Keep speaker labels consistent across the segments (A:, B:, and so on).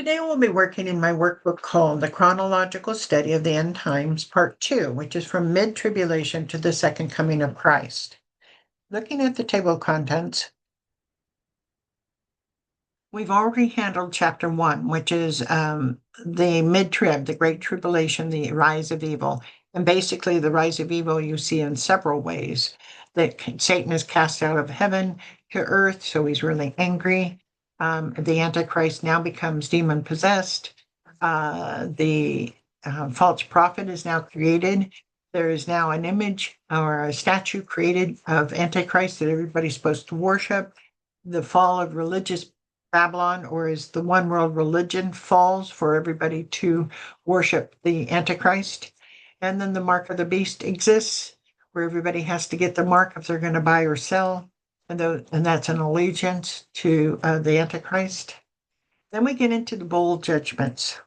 A: Today we'll be working in my workbook called The Chronological Study of the End Times, Part 2, which is from mid-tribulation to the second coming of Christ. Looking at the table of contents, we've already handled Chapter 1, which is the mid-trib, the Great Tribulation, the rise of evil. And basically the rise of evil you see in several ways. That Satan is cast out of heaven to earth, so he's really angry. The Antichrist now becomes demon possessed. The false prophet is now created. There is now an image or a statue created of Antichrist that everybody's supposed to worship. The fall of religious Babylon, or as the one world religion, falls for everybody to worship the Antichrist. And then the mark of the beast exists, where everybody has to get the mark if they're going to buy or sell. And that's an allegiance to the Antichrist. Then we get into the bowl judgments.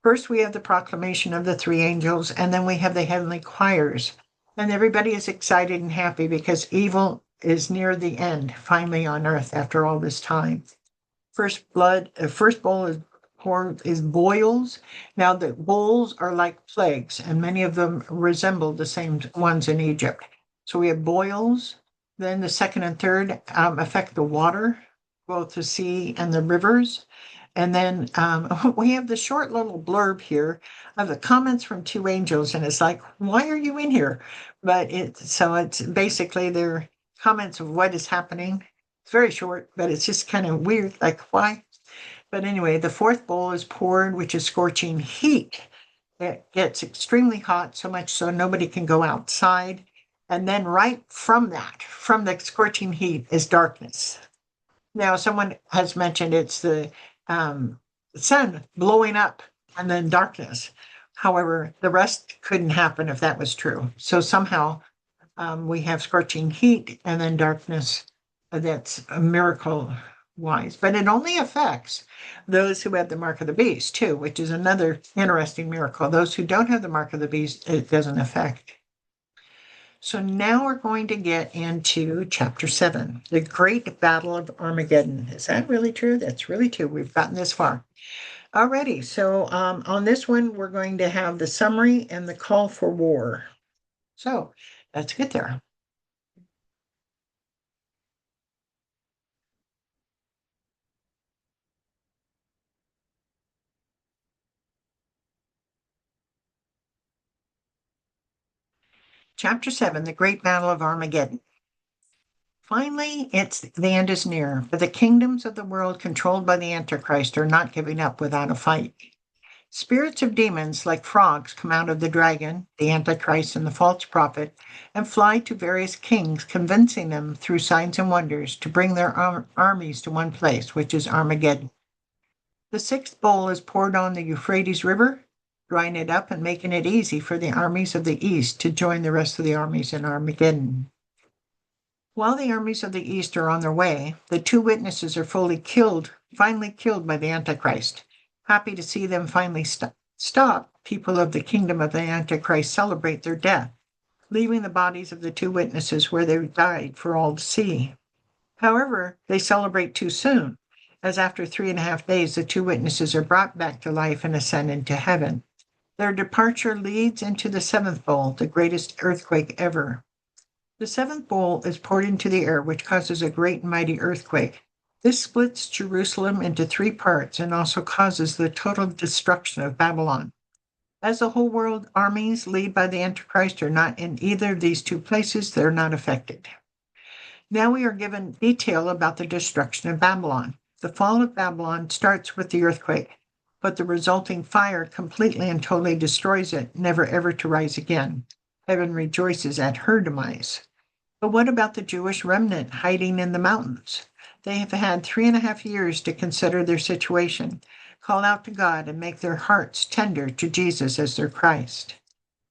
A: First, we have the proclamation of the three angels, and then we have the heavenly choirs. And everybody is excited and happy because evil is near the end, finally on earth after all this time. First bowl is boils. Now the bowls are like plagues, and many of them resemble the same ones in Egypt. So we have boils. Then the second and third affect the water, both the sea and the rivers. And then we have the short little blurb here of the comments from two angels, and it's like, why are you in here? But it's basically their comments of what is happening. It's very short, but it's just kind of weird, like why? But anyway, the fourth bowl is poured, which is scorching heat. It gets extremely hot, so much so nobody can go outside. And then right from the scorching heat, is darkness. Now, someone has mentioned it's the sun blowing up and then darkness. However, the rest couldn't happen if that was true. So somehow we have scorching heat and then darkness. That's a miracle wise, but it only affects those who have the mark of the beast too, which is another interesting miracle. Those who don't have the mark of the beast, it doesn't affect. So now we're going to get into chapter 7, the Great Battle of Armageddon. Is that really true? That's really true. We've gotten this far. Alrighty, so on this one, we're going to have the summary and the call for war. So let's get there. Chapter 7, the Great Battle of Armageddon. Finally, the end is near, but the kingdoms of the world controlled by the Antichrist are not giving up without a fight. Spirits of demons like frogs come out of the dragon, the Antichrist, and the false prophet, and fly to various kings, convincing them through signs and wonders to bring their armies to one place, which is Armageddon. The sixth bowl is poured on the Euphrates River, drying it up and making it easy for the armies of the east to join the rest of the armies in Armageddon. While the armies of the east are on their way, the two witnesses are finally killed by the Antichrist. Happy to see them finally stop, people of the kingdom of the Antichrist celebrate their death, leaving the bodies of the two witnesses where they died for all to see. However, they celebrate too soon, as after 3.5 days, the two witnesses are brought back to life and ascend into heaven. Their departure leads into the seventh bowl, the greatest earthquake ever. The seventh bowl is poured into the air, which causes a great and mighty earthquake. This splits Jerusalem into 3 parts and also causes the total destruction of Babylon. As the whole world armies led by the Antichrist are not in either of these 2 places, they're not affected. Now we are given detail about the destruction of Babylon. The fall of Babylon starts with the earthquake, but the resulting fire completely and totally destroys it, never ever to rise again. Heaven rejoices at her demise. But what about the Jewish remnant hiding in the mountains? They have had 3.5 years to consider their situation, call out to God, and make their hearts tender to Jesus as their Christ.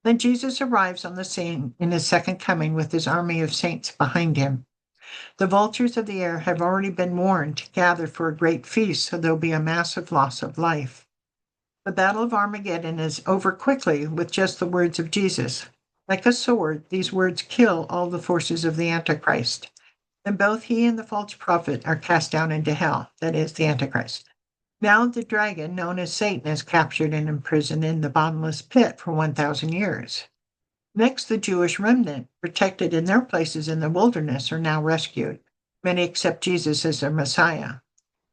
A: Then Jesus arrives on the scene in his second coming with his army of saints behind him. The vultures of the air have already been warned to gather for a great feast, so there'll be a massive loss of life. The Battle of Armageddon is over quickly with just the words of Jesus. Like a sword, these words kill all the forces of the Antichrist. And both he and the false prophet are cast down into hell, that is, the Antichrist. Now the dragon, known as Satan, is captured and imprisoned in the bottomless pit for 1,000 years. Next, the Jewish remnant, protected in their places in the wilderness, are now rescued. Many accept Jesus as their Messiah.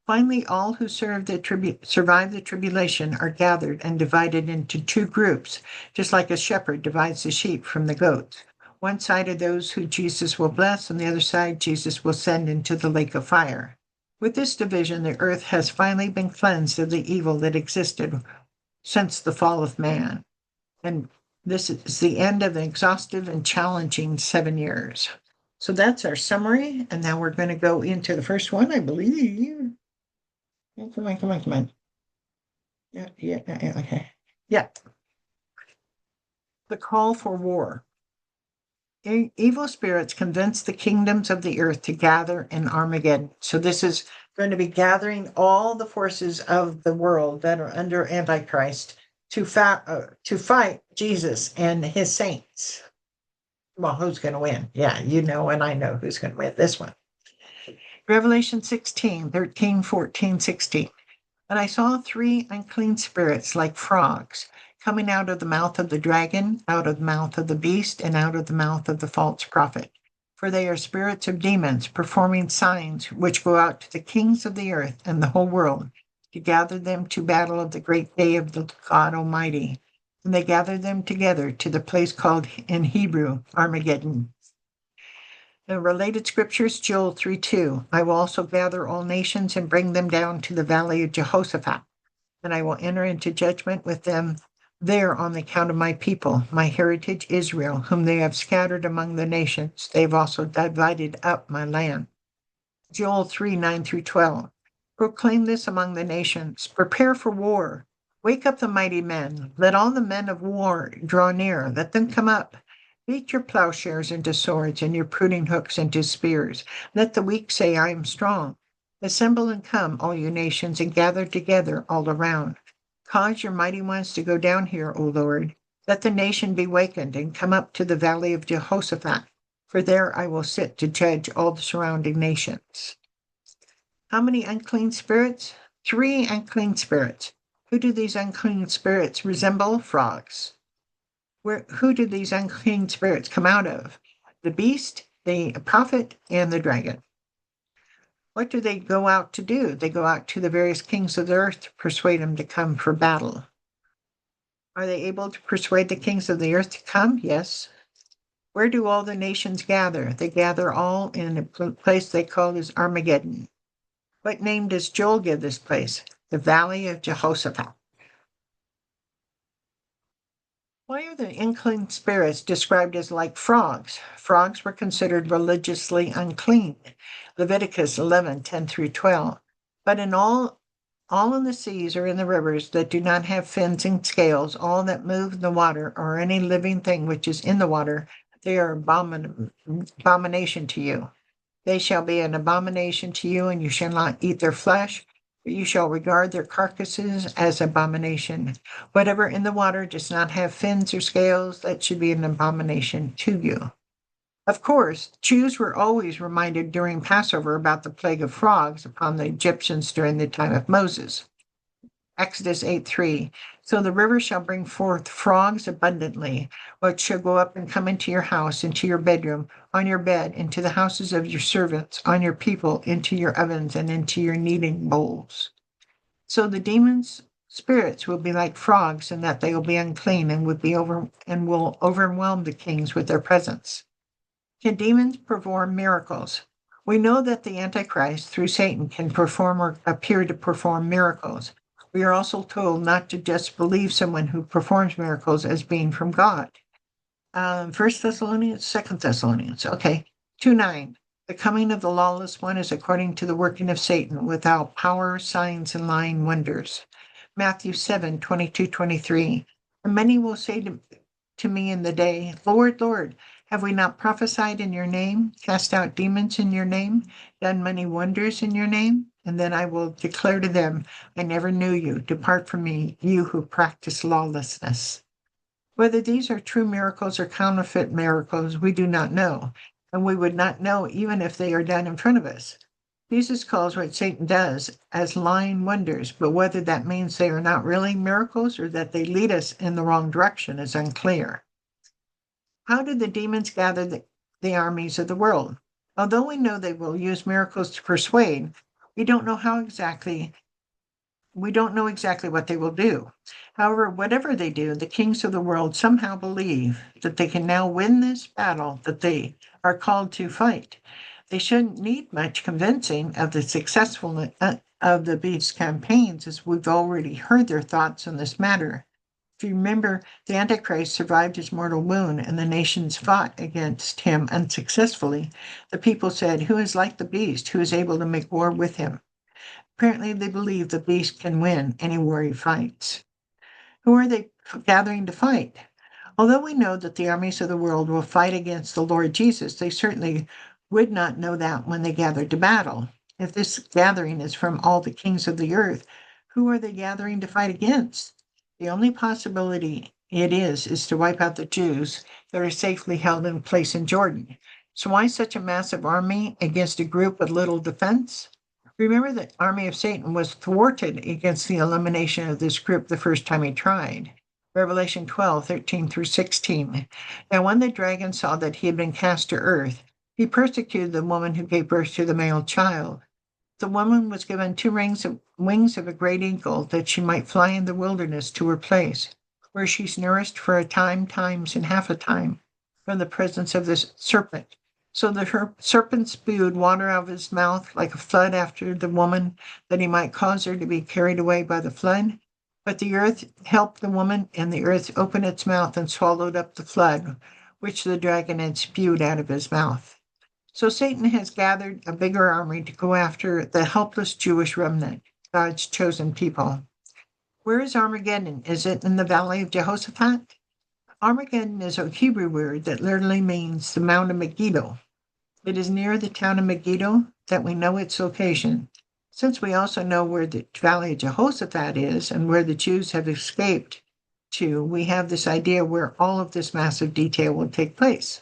A: Finally, all who survive the tribulation are gathered and divided into two groups, just like a shepherd divides the sheep from the goats. One side are those who Jesus will bless, and the other side Jesus will send into the lake of fire. With this division, the earth has finally been cleansed of the evil that existed since the fall of man. And this is the end of an exhaustive and challenging 7 years. So that's our summary. And now we're going to go into the first one, I believe. Come on. Yeah, okay. Yeah. The call for war. Evil spirits convince the kingdoms of the earth to gather in Armageddon. So this is going to be gathering all the forces of the world that are under Antichrist to fight Jesus and his saints. Well, who's going to win? Yeah, you know, and I know who's going to win this one. Revelation 16, 13, 14, 16. And I saw three unclean spirits like frogs coming out of the mouth of the dragon, out of the mouth of the beast, and out of the mouth of the false prophet. For they are spirits of demons, performing signs which go out to the kings of the earth and the whole world, to gather them to battle of the great day of the God Almighty. And they gather them together to the place called in Hebrew Armageddon. The related scriptures, Joel 3:2. I will also gather all nations and bring them down to the valley of Jehoshaphat, and I will enter into judgment with them there on the account of my people, my heritage Israel, whom they have scattered among the nations. They have also divided up my land. Joel 3:9-12. Proclaim this among the nations. Prepare for war. Wake up the mighty men. Let all the men of war draw near. Let them come up. Beat your plowshares into swords and your pruning hooks into spears. Let the weak say, I am strong. Assemble and come, all you nations, and gather together all around. Cause your mighty ones to go down here, O Lord. Let the nation be wakened and come up to the valley of Jehoshaphat, for there I will sit to judge all the surrounding nations. How many unclean spirits? 3 unclean spirits. Who do these unclean spirits resemble? Frogs. Who did these unclean spirits come out of? The beast, the prophet, and the dragon. What do they go out to do? They go out to the various kings of the earth to persuade them to come for battle. Are they able to persuade the kings of the earth to come? Yes. Where do all the nations gather? They gather all in a place they call as Armageddon. What name does Joel give this place? The Valley of Jehoshaphat. Why are the unclean spirits described as like frogs? Frogs were considered religiously unclean. Leviticus 11:10-12. But in all in the seas or in the rivers that do not have fins and scales, all that move in the water, or any living thing which is in the water, they are abomination to you. They shall be an abomination to you, and you shall not eat their flesh, but you shall regard their carcasses as abomination. Whatever in the water does not have fins or scales, that should be an abomination to you. Of course, Jews were always reminded during Passover about the plague of frogs upon the Egyptians during the time of Moses. Exodus 8:3. So the river shall bring forth frogs abundantly, which shall go up and come into your house, into your bedroom, on your bed, into the houses of your servants, on your people, into your ovens, and into your kneading bowls. So the demons' spirits will be like frogs, in that they will be unclean and will overwhelm the kings with their presence. Can demons perform miracles? We know that the Antichrist, through Satan, can perform or appear to perform miracles. We are also told not to just believe someone who performs miracles as being from God. 1 Thessalonians, 2 Thessalonians, okay. 2:9. The coming of the lawless one is according to the working of Satan, without power, signs, and lying wonders. Matthew 7:22-23. And many will say to me in the day, Lord, Lord, have we not prophesied in your name, cast out demons in your name, done many wonders in your name? And then I will declare to them, I never knew you. Depart from me, you who practice lawlessness. Whether these are true miracles or counterfeit miracles, we do not know. And we would not know even if they are done in front of us. Jesus calls what Satan does as lying wonders, but whether that means they are not really miracles or that they lead us in the wrong direction is unclear. How did the demons gather the armies of the world? Although we know they will use miracles to persuade, we don't know how exactly we don't know exactly what they will do. However, whatever they do, the kings of the world somehow believe that they can now win this battle that they are called to fight. They shouldn't need much convincing of the successfulness of the beast's campaigns, as we've already heard their thoughts on this matter. If you remember, the Antichrist survived his mortal wound and the nations fought against him unsuccessfully. The people said, "Who is like the beast? Who is able to make war with him?" Apparently, they believe the beast can win any war he fights. Who are they gathering to fight? Although we know that the armies of the world will fight against the Lord Jesus, they certainly would not know that when they gathered to battle. If this gathering is from all the kings of the earth, who are they gathering to fight against? The only possibility it is to wipe out the Jews that are safely held in place in Jordan. So why such a massive army against a group with little defense? Remember, the army of Satan was thwarted against the elimination of this group the first time he tried. Revelation 12:13-16. Now, when the dragon saw that he had been cast to earth, he persecuted the woman who gave birth to the male child. The woman was given two wings of a great eagle, that she might fly in the wilderness to her place, where she's nourished for a time, times, and half a time, from the presence of this serpent. So the serpent spewed water out of his mouth like a flood after the woman, that he might cause her to be carried away by the flood. But the earth helped the woman, and the earth opened its mouth and swallowed up the flood, which the dragon had spewed out of his mouth. So Satan has gathered a bigger army to go after the helpless Jewish remnant, God's chosen people. Where is Armageddon? Is it in the valley of Jehoshaphat? Armageddon is a Hebrew word that literally means the Mount of Megiddo. It is near the town of Megiddo that we know its location. Since we also know where the valley of Jehoshaphat is and where the Jews have escaped to, we have this idea where all of this massive detail will take place.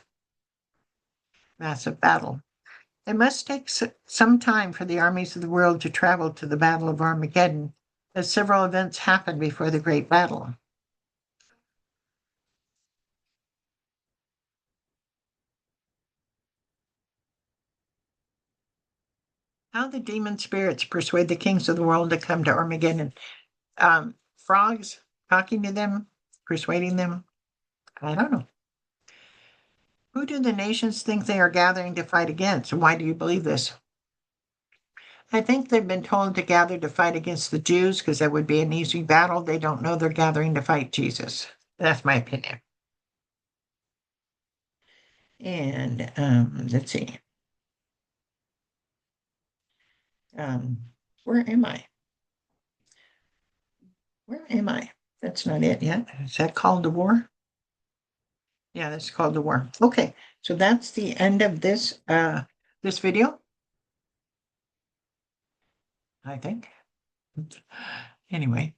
A: Massive battle. It must take some time for the armies of the world to travel to the Battle of Armageddon, as several events happen before the great battle. How the demon spirits persuade the kings of the world to come to Armageddon. Frogs talking to them, persuading them. I don't know. Who do the nations think they are gathering to fight against? And why do you believe this? I think they've been told to gather to fight against the Jews because that would be an easy battle. They don't know they're gathering to fight Jesus. That's my opinion. And let's see. Where am I? Where am I? That's not it yet. Is that called to war? Yeah, that's called to war. Okay, so that's the end of this video, I think. Anyway,